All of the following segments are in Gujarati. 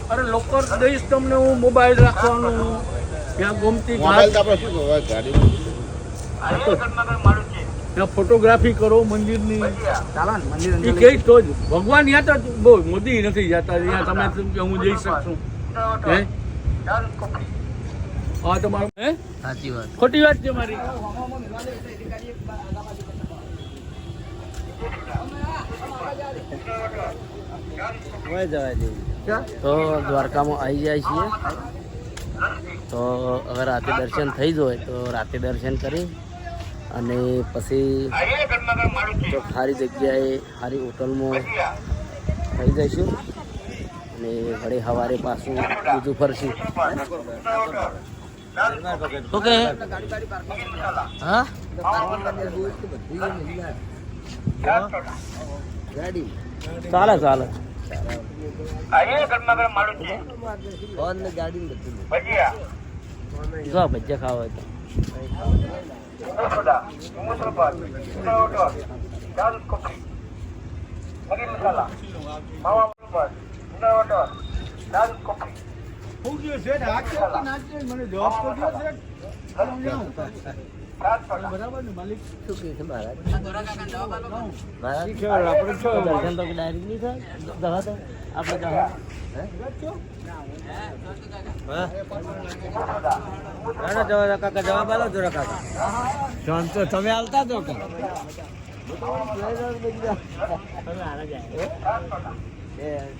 અરે લોકર દઈશ તમને હું, મોબાઈલ રાખવાનું ત્યાં ગમતી ત્યાં ફોટોગ્રાફી કરો મંદિરની એ કઈ તો જ ભગવાન યા તો બહુ મોદી નથી જતા ત્યાં તમે હું જઈ શકશું હે હા તમારું હે સાચી વાત ખોટી વાત છે મારી તો દ્વારકામાં આવી જાય છીએ તો હવે રાતે દર્શન થઈ જાય તો રાતે દર્શન કરી અને પછી તો સારી જગ્યાએ સારી હોટલમાં થઈ જઈશું અને વળી સવારે પાછું બીજું ફરશું ઓકે હા ચાલે ચાલે જો ભજીયા ખાવા હોય બરાબર ને માલિક શું કે છે મહારાજ દર્શન તો ડાયરેક્ટ નહીં થાય દવા તો આપણે કાકા જવાબ આલો જોરા કાકા જોન તો તમે આવતા તો કે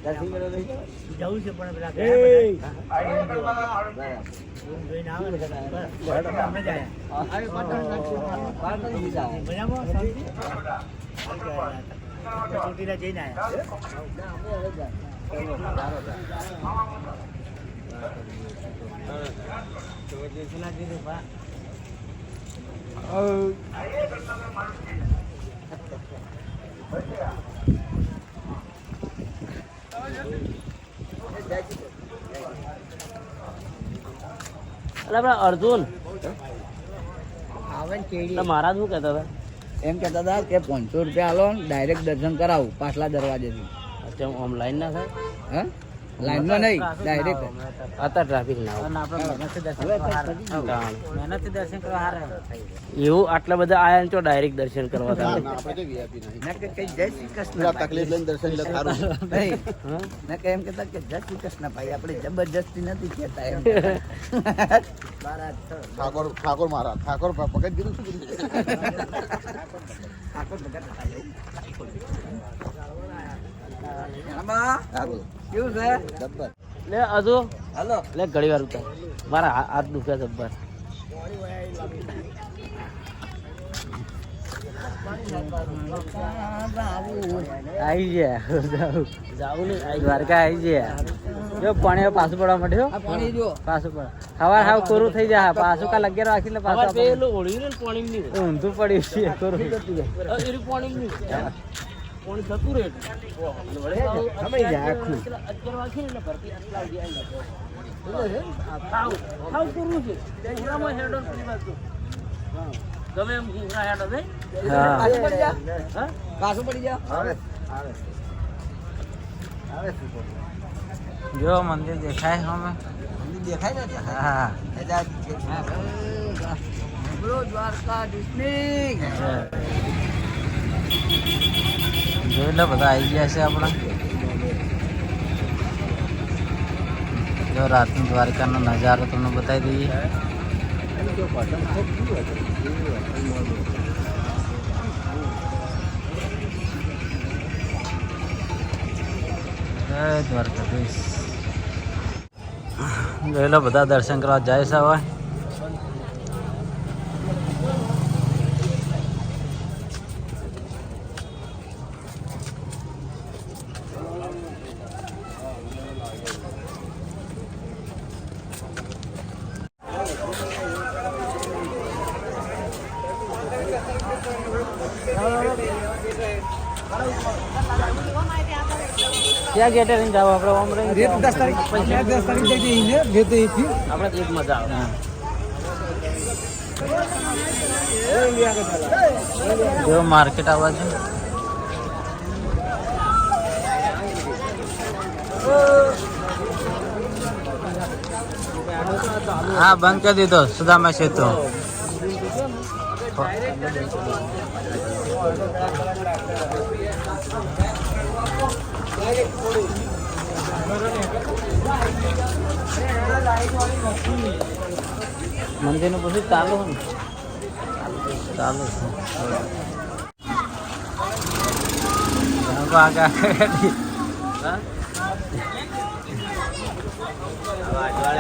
દર્શન કરવા જવું છે પણ પેલા અર્જુન મહારાજ શું કહેતા હતા એમ કહેતા હતા કે 500 રૂપિયા આલો ડાયરેક્ટ દર્શન કરાવું પાછલા દરવાજેથી અચ્છા ઓનલાઈન ના થાય હા લાઈનમાં નહીં ડાયરેક્ટ અત્યારે ટ્રાફિક ના મહેનતથી દર્શન કરવા હારે એવું આટલા બધા આયા તો ડાયરેક્ટ દર્શન કરવા જય શ્રી કૃષ્ણ તકલીફ લઈને દર્શન એમ કહેતા કે જય શ્રી કૃષ્ણ ભાઈ આપણે જબરજસ્તી નથી કહેતા એમ ઠાકોર મહારાજ ઠાકોર પકડી દીધું શું ઠાકોર કેવું છે જબ્બર લે હજુ હાલો લે ઘડી વાર ઉતાર મારા હાથ દુખ્યા જબ્બર આવી ગયા જાવું નહીં દ્વારકા આવી ગયા જો પાણી પાછું પડવા માંડ્યો પાછું પડે સવાર હાવ કોરું થઈ જાય પાછું કાલ 11 રાખી લે પાછું પેલું ઓળ્યું ને પાણી ની ઊંધું પડ્યું છે કોરું પાણી ની પાણી જતું રહે સમય જાય આખું 11 વાગે એટલે ભરતી આટલા આવી ખાવ પૂરું છે ત્યાં હેડો ગમે એમ હેડો છે પાછું પડી જા જો મંદિર દેખાય હમે મંદિર દેખાય ને હા દ્વારકા ડિસ્ટ્રિક્ટ જોઈ લો બધા આવી ગયા છે આપણા જો રાતનો દ્વારકાનો નજારો તમને બતાવી દઈએ જય દ્વારકાધીશ જોઈ લો બધા દર્શન કરવા જાય છે હવે क्या गेट है जाओ આપણે ઓમ રહી 10 તારીખ 10 તારીખ જઈ જઈએ ગેટ થી આપણે એક મજા આવે જો માર્કેટ આવવા છે હા બંધ કરી દીધો સુદામા સેતુ. મંદિર નું બધું ચાલુ હોય ને ચાલુ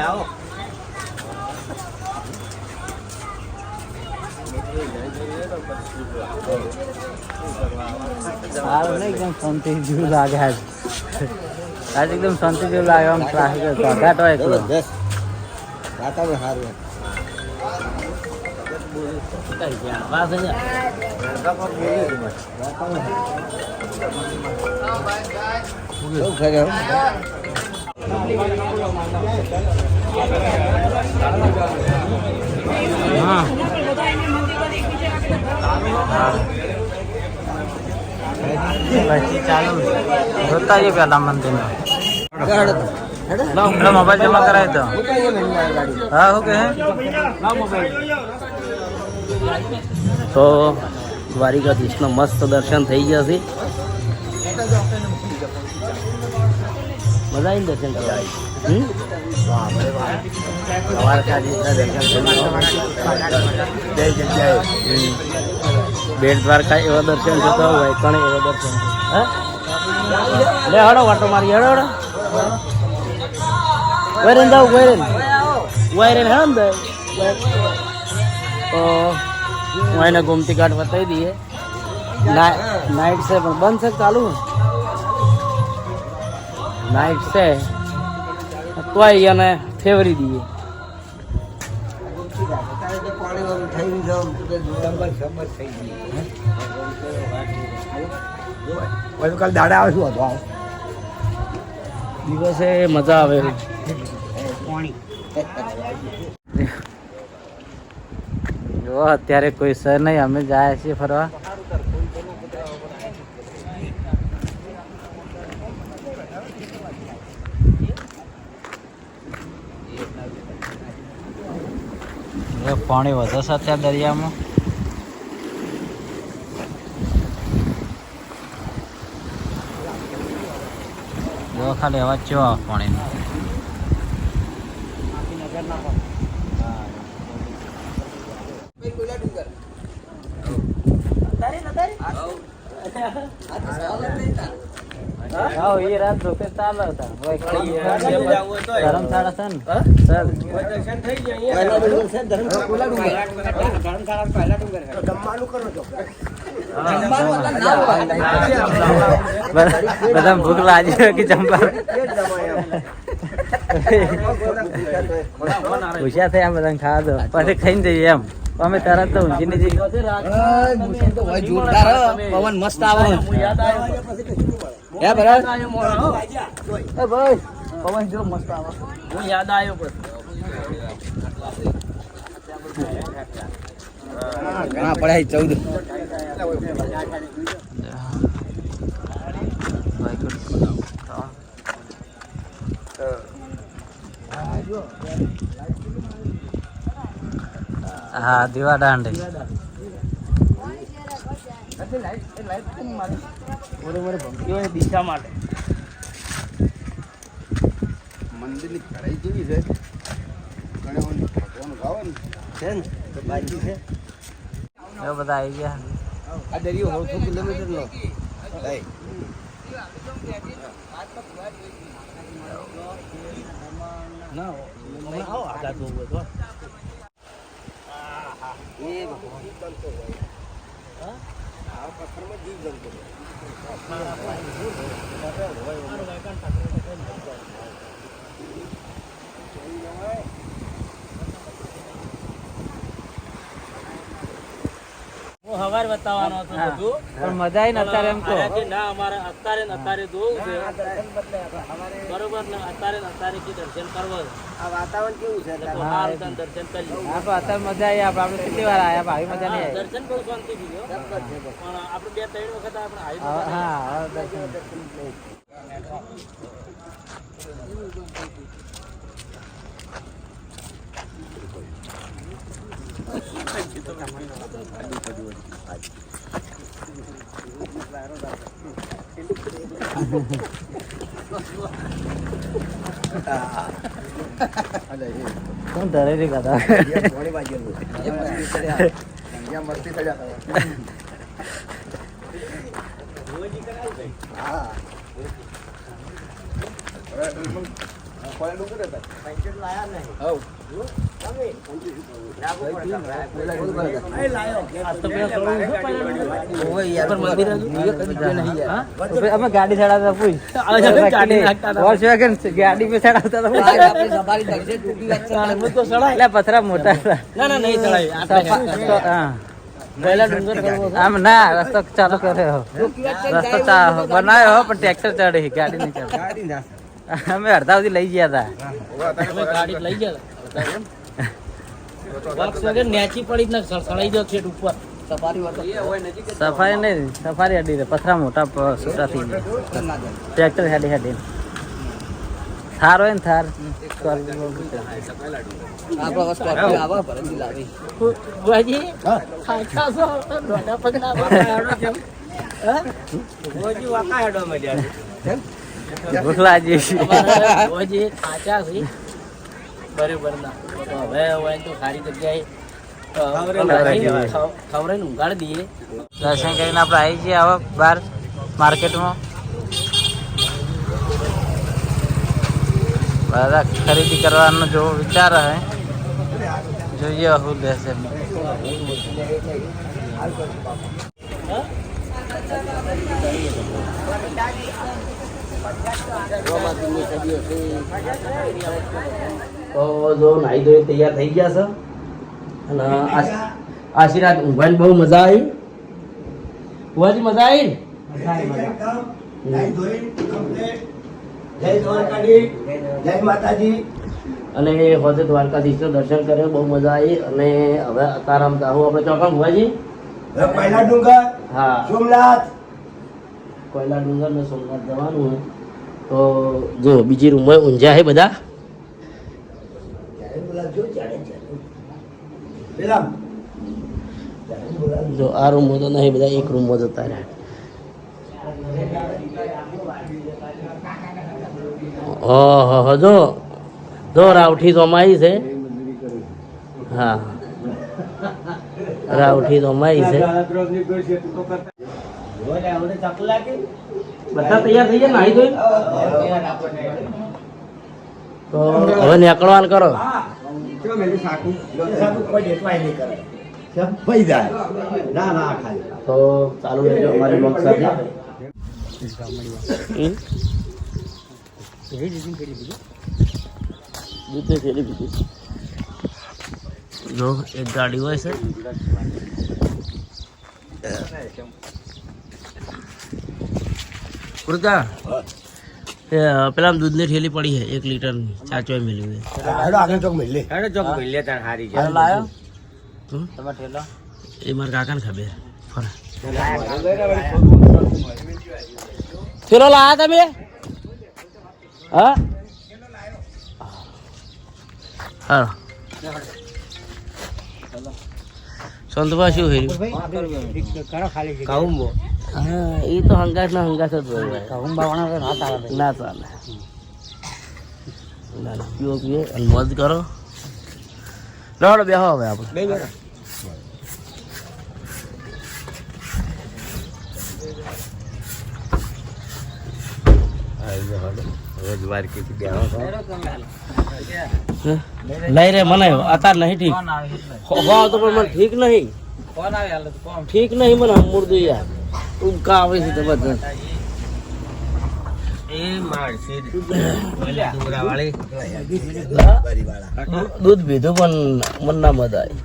આવો સારું ને એકદમ શાંતિ જેવું લાગે આજ એકદમ શાંતિ જેવું લાગે આમ ટ્રાફિક ઘાટ હોય એટલો વાતાવરણ સારું ચાલુ જોતા જઈએ પેલા મંદિર મોબાઈલ જમા કરાવી દો. હા ઓકે તો દ્વારિકાધીશના મસ્ત દર્શન થઈ ગયા છે. મજા આવીને દર્શન કરવા બેટ દ્વારકા એવા દર્શન થતા હોય પણ એવા દર્શન લે હડો વાટો મારી હડો હડો વૈરેન જાવ વૈરેન હે ને તો હું એને ગોમતી ઘાટ બતાવી દઈએ. નાઇટ છે પણ બંધ છે ચાલુ નાઇટ છે તોય એને ફેવરી દઈએ. કાલ દાડા આવે શું હતો દિવસે મજા આવે. જો અત્યારે કોઈ સર નહીં અમે જાય છીએ ફરવા. પાણી વધે છે અત્યારે દરિયામાં. જો ખાલી અવાજ કેવો આવે પાણીનો. એ રાત જોકે ચાલે હતા ધર્મશાળા છે ને બધા ભૂખ લાગી કે જમવા હોશિયાર થયા બધા ખાવા દો પછી ખાઈને જઈએ એમ. અમે તરત તો ઊંઘી જઈએ. પવન મસ્ત આવે ભાઈ પવન જો મસ્ત આવે. હું યાદ આવ્યો ઘણા પડાય 14 હા દીવા દાંડી દિશા માટે મંદિરની કઢાઈ કેવી છે ભગવાન ગાવાનું છે ને તો બાકી છે. જો બધા આવી ગયા. આ દરિયો 100 કિલોમીટર નો ના આવો આગળ જોવું તો હું હવાર બતાવવાનો હતો બધું પણ મજા આવી ને અત્યારે એમ કહો. ના અમારે અત્યારે જોવું છે બરોબર ને અત્યારે કે દર્શન કરવા આ વાતાવરણ કેવું છે દર્શન કરી હા તો અત્યારે મજા આવી. આપણે કેટલી વાર આવ્યા ભાઈ મજા નહીં આવી. દર્શન બહુ શાંતિ દીધો પણ આપણે 2-3 વખત આપણે આવી હા દર્શન કોણ ધરેલી કથા ઘોડી બાજુ મસ્તી થઈ જતા હા અમે ગાડી ચડાવતા પૂછ ગાડી પે ચડાવતા એટલે પથરા મોટા આમ ના રસ્તો ચાલુ કર્યો રસ્તો બનાવ્યો પણ ટ્રેક્ટર ચડે ગાડી નહીં ચડે અમે અડધા સુધી લઈ ગયા હતા ગાડી લઈ ગયા નેચી પડી ને સળસળાઈ ગયો છે ઉપર સફારી નહીં સફારી અડી પથરા મોટા છૂટા થઈ ગયા ટ્રેક્ટર હેડી હેડી થાર હોય ને થાર ભૂખ લાગી બરોબર ના હવે તો સારી જગ્યાએ ખવડાવીને ઊંઘાડી દઈએ. દર્શન કરીને આપણે આવી જઈએ હવે બહાર માર્કેટમાં બધા ખરીદી કરવાનો જો વિચાર હે જોઈએ શું લેશે. તો જો નાઈ ધોઈ તૈયાર થઈ ગયા છે અને આશીર્વાદ ઊંઘવાની બહુ મજા આવી. ભુવાજી મજા આવી જય માતાજી અને હોજે દ્વારકાધીશનું દર્શન કર્યો બહુ મજા આવી. અને હવે અતારામ જાહું આપણે ચોકણ ભુવાજી પહેલા ડુંગર હા સોમનાથ કોયલા ડુંગર ને સોમનાથ જવાનું હોય તો જો બીજી રૂમમાં ઊંઝા છે બધા. જો આ રૂમમાં તો નહીં બધા એક રૂમમાં જતા રહ્યા. જો જો રાવઠી તો અમારી છે. હા રાવઠી તો અમારી છે. બધા તૈયાર થઈ ગયા નાહી ધોઈ તો હવે નીકળવાનું કરો. તો ચાલુ રહેજો અમારી બ્લોગ સાથે. જો એક ગાડી હોય છે કુર્તા પેલા દૂધની થેલી પડી છે 1 લીટરની ચાચો મેળવી આગળ ચોક મિલે લાયો તમે ઠેલો એ મારા કાકાને ખબર ફરા થેલો લાયા તમે હા હા સંતભા શું હેર્યું હા એ તો હંગાસ ના હંગાસ જ હોય ના ચાલે ના ના પીવો પીએ અને મોજ કરો. રડો બેહો હવે આપણે લઈ રે મને અત્યારે નહીં ઠીક તો પણ મને ઠીક નહીં ઠીક નહીં મને મુર્દું યાર ઉબકા આવે છે જબરદસ્ત. દૂધ પીધું પણ મન ના મજા આવી.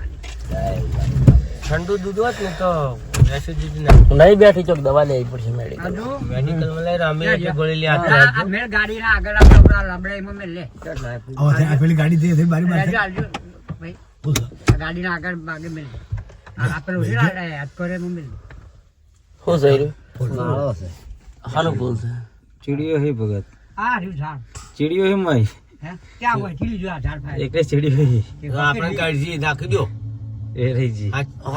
ઠંડુ દૂધ હોત ને તો નહીં બેઠી ચોક દવા લેવી પડશે મેડિકલ ગોળી ચીડીઓ હે ભગત આ રહ્યું ઝાડ ચીડિયો એમ હોય હે ક્યાં હોય ચીડી જો આ ઝાડ થાય એટલે ચીડિયો હોય આપણે કાઢી નાખી દો એ રહી જી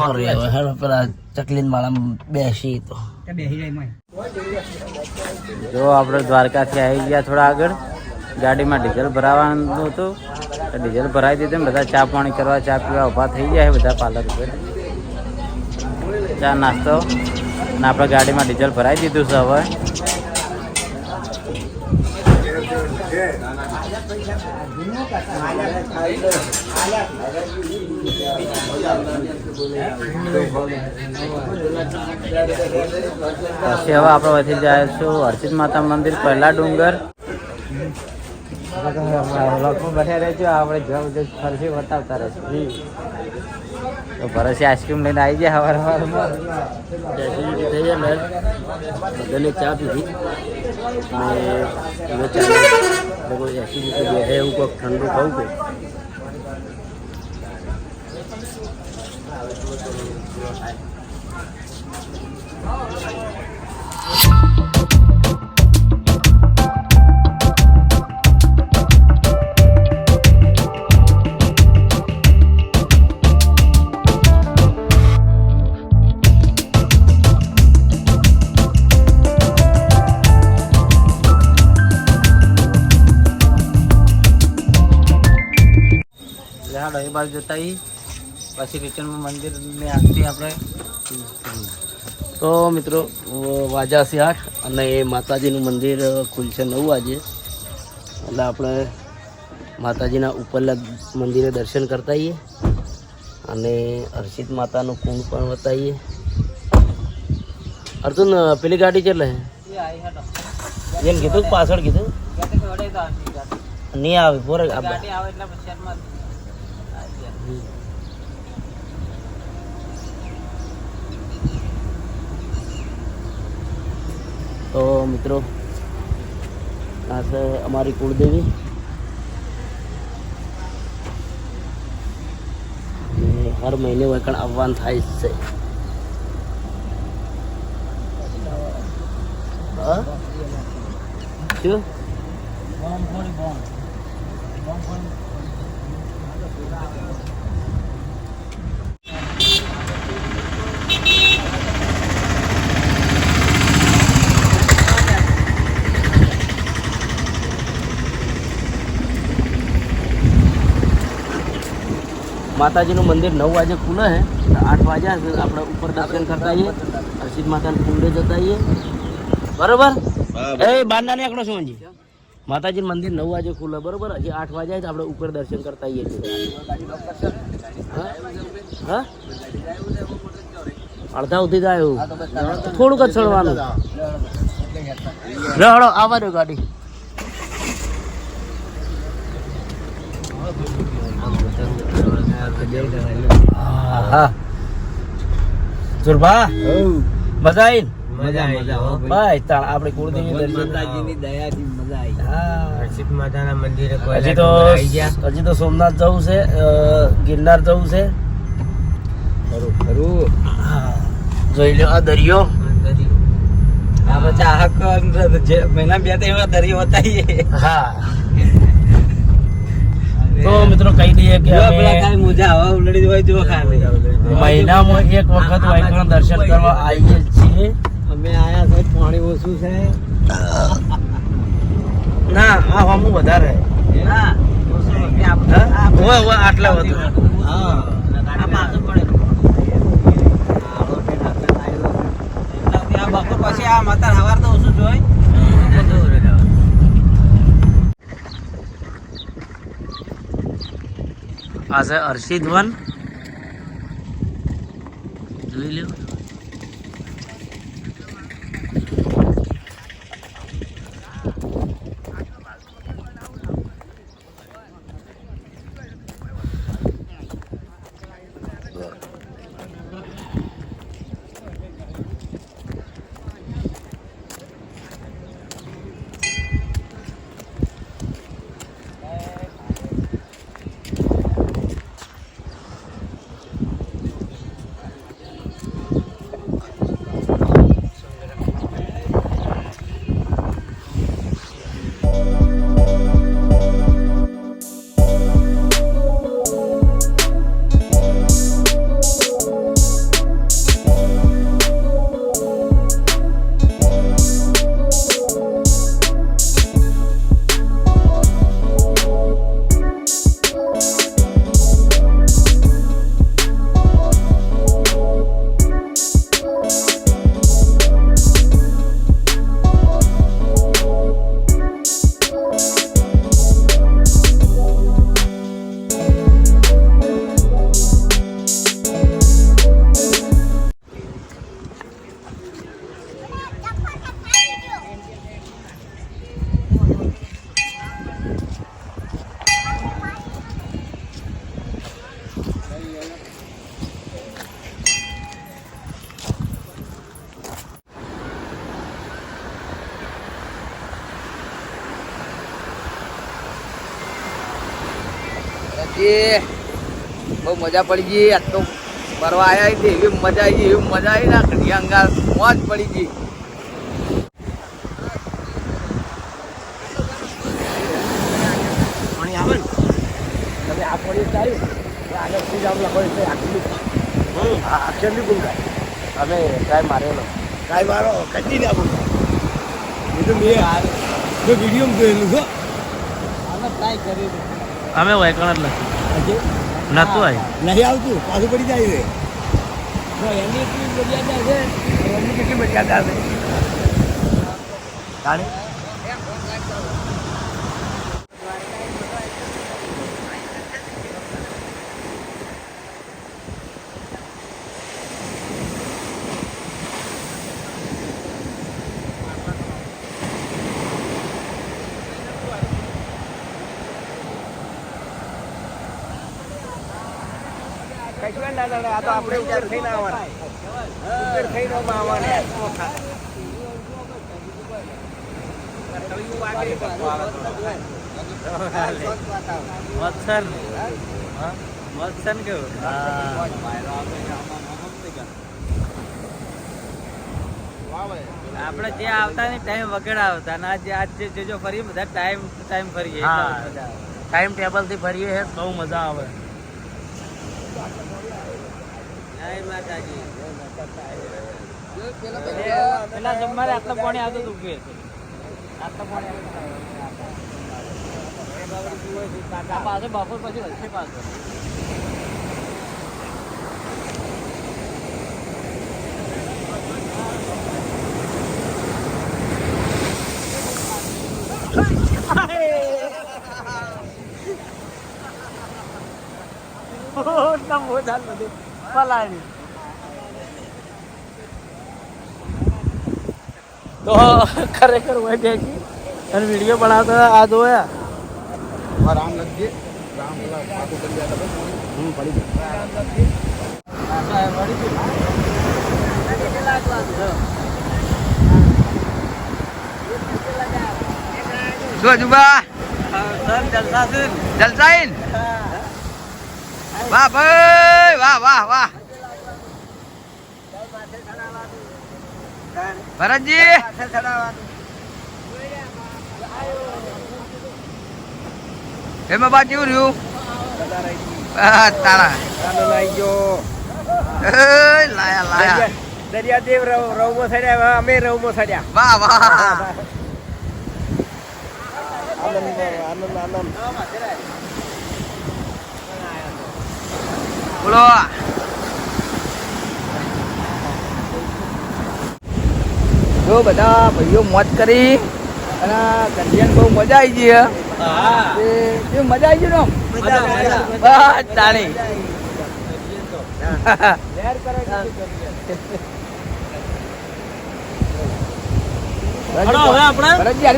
અરે હવે પેલા ચકલીન માળામાં બેસી તો તે બેહી જાય મય જો આપણે દ્વારકાથી આવી ગયા થોડા આગળ ગાડીમાં ડીઝલ ભરાવાનું હતું તો ડીઝલ ભરાઈ દીધું ને બધા ચા પાણી કરવા ચા પીવા ઊભા થઈ ગયા છે બધા પાર્લર ઉપર ચા નાસ્તો અને આપણે ગાડીમાં ડીઝલ ભરાઈ દીધું છે હવે પછી હવે આપણે વધી જાય છું હર્ષિત માતા મંદિર પહેલા ડુંગર બેઠા રહેજો આપણે જબ ફરસી બતાવતા રહેશું તો ભરસી આઈસ્ક્રીમ લઈને આવી જાય સવાર સવારમાં એસિડિટી થઈ જાય ને બધાને ચા પીધી અને હવે ચા કોઈ એસિડિટી બે એવું કોઈક ઠંડુ ખાવું કે એ બાજુ જતા પછી રિટર્નમાં મંદિરની આરતી આપણે તો મિત્રો વાજાસી 8 અને એ માતાજીનું મંદિર ખુલશે 9 વાગે એટલે આપણે માતાજીના ઉપરના મંદિરે દર્શન કરતા આવીએ અને હર્ષિત માતાનું કુંડ પણ બતાવીએ. અર્જુન પેલી ગાડી કેટલે એમ કીધું પાછળ કીધું નહીં આવે પોરે તો મિત્રો આ છે અમારી કુળદેવી હર મહિને વખણ આવવાનું થાય છે. શું માતાજીનું મંદિર 9 વાગે ખુલે છે, 8 વાગ્યા છે આપણે ઉપર દર્શન કરતા આવીએ, હર્ષિત માતાના કુંડે જતા આવીએ. બરોબર એ બારના નીકળો સોનજી. માતાજીનું મંદિર 9 વાગે ખુલે બરોબર, હજી 8 વાગ્યા છે આપણે ઉપર દર્શન કરતા આવીએ છીએ. હા અડધા સુધી જાય થોડુંક જ ચડવાનું. રહડો આવવા દો ગાડી. હા સુરભા મજા આવી ભાઈ તાણ આપણે કુળદેવી માતાજીની દયાથી મજા આવી. હર્ષિત માતાના મંદિરે હજી તો સોમનાથ જવું છે, ગિરનાર જવું છે. જોઈ લો આ દરિયો આપણે ચાહક મહિના 2-3 દરિયો બતાવીએ. હા તો મિત્રો કહી દઈએ કે મહિનામાં એક વખત વાઈકણ દર્શન કરવા આવીએ છીએ. અમે આયા છે પાણી ઓછું છે ના આ હમું વધારે આટલા વધુ પછી આ માતા સવાર તો ઓછું જોઈ. આ છે હર્ષિત વન જોઈ લો. એ બહુ મજા પડી ગઈ. આજ તો ફરવા આવ્યા હતી, એવી મજા આવી ગઈ, એવી મજા આવી ના ઘડિયા અંગાર મોજ પડી ગઈ. પાણી આવે ને તમે આ પડી આવ્યું આગળથી જ આમ લખો એટલે આખી અક્ષરની ભૂલ અમે ટ્રાય મારેલો ટ્રાય મારો કદી ના ભૂલ એ તો મેં વિડીયો જોયેલું છો ટ્રાય કરી અમે વાયકણ જ નથી નતું આવી નહીં આવતું પાછું પડી જાય છે એની એટલી મર્યાદા છે. એમની કેટલી મર્યાદા છે જાણે આ તો આપણે ઉપર થઈને આવવાના ઉપર થઈને આવવાના મત્સન મત્સન કેવું આપણે જે આવતા ને ટાઈમ વગર આવતા ને આજે જો ફરીએ બધા ટાઈમ ફરીએ. ટાઈમ ટેબલ થી ફરીએ છે બહુ મજા આવે. પેલા જમવારે આટલા પાણી આવતું હતું કે આટલા પાણી પાછો બપોર પછી હશે પાછો. તો ખરેખર હોય બેસી અને વિડીયો બનાવતા આ જોયા રામ લખજે રામ પેલા પાકું કરી ગયા શું જુબા જલસાઈન વાહ ભાઈ વાહ વાહ વાહ ભરતજી એમાં બાદ જેવું રહ્યું તારા લાયા લાયા દરિયાદેવ રવમાં સડ્યા અમે રવમાં સડ્યા વાહ વાહ આનંદ આનંદ બોલો જો બધા ભાઈઓ મોજ કરી અને દરિયાને બહુ મજા આવી ગઈ. મજા આવી ગઈ ને બસ તાળી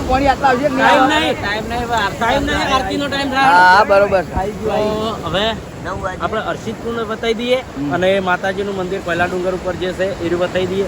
પાણી આટલા આવશે હા બરોબર. હવે આપણે અર્શિદપુર બતાવી દઈએ અને માતાજીનું મંદિર પહેલા ડુંગર ઉપર જે છે એ બતાવી દઈએ.